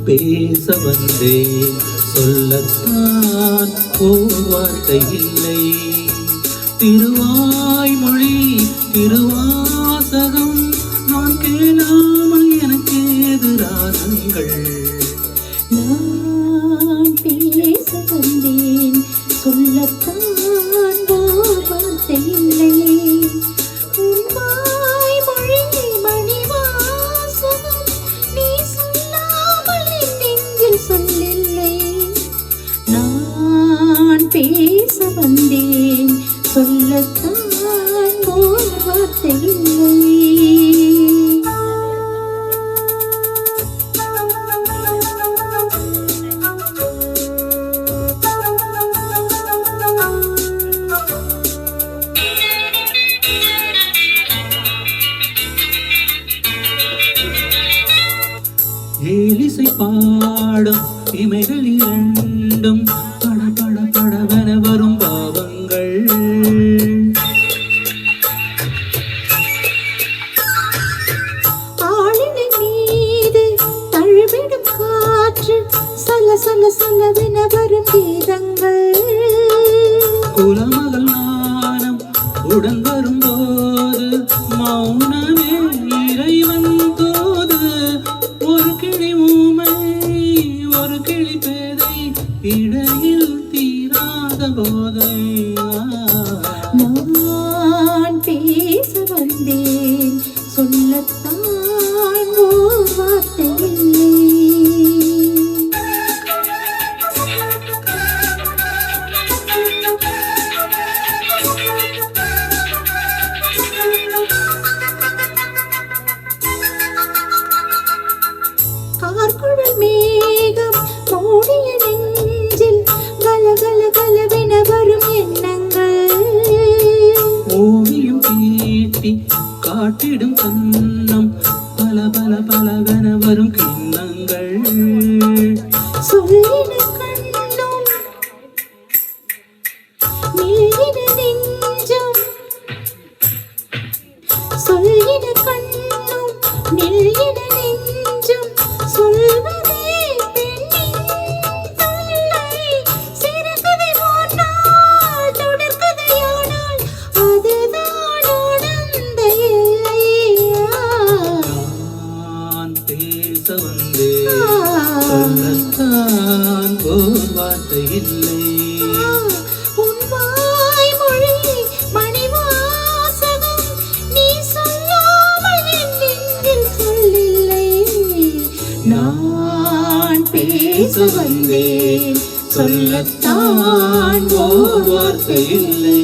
பேச வந்தேன் சொல்லத்தான் ஓர் வார்த்தை இல்லை. திருவாய்மொழி திருவாசகம் நான் கேளாமல் எனக்கு எதிரானங்கள். நான் பேச வந்தேன் சொல்லத்தான் ஓர் வார்த்தை இல்லை. சொல்லில்லை. நான் பேச வந்தேன் சொல்லத்தான் ஓர் வார்த்தை இல்லை. ஏலிசை பாடும் இமைகள் இரண்டும் பட பட படவென வரும் பாவங்கள். ஆளினை மீது தழுவிடும் காற்று சல சல சலவென வரும் கீதங்கள். குலமகள் நாணம் உடன் வரும்போது மௌனமே இறைவன் தோது. ஒரு கிளி ஊமை ஒரு கிளி பேதை இடையில் தீராத போதை. நான் பேச வந்தேன் சொல்லத்தான் ஓர் வார்த்தை இல்லை. கார்குழல் மேகம் மூடிய நெஞ்சில் கலகல கலவென வரும் எண்ணங்கள். ஓவியம் தீட்டி காட்டிடும் கண்ணம் பல பல பலவென வரும் கிண்ணங்கள். சொல்லின கண்ணும் நீரின நெஞ்சும் சொல்லின கண்ணும் நெல்லின நெஞ்சும் சொல்வதே பெண்ணின் தொல்லை. சிறுகதை போனால் தொடர்கதையானால் அதுதான் ஆனந்த எல்லை. நான் பேச வந்தேன் சொல்லத்தான் ஓர் வார்த்தை இல்லை. உன் வாய்மொழி மணிவாசகம் நீ சொல்லாமல் என் நெஞ்சில் சொல்லில்லை. நான் பேச வந்தேன் சொல்லத்தான் ஓர் வார்த்தை இல்லை.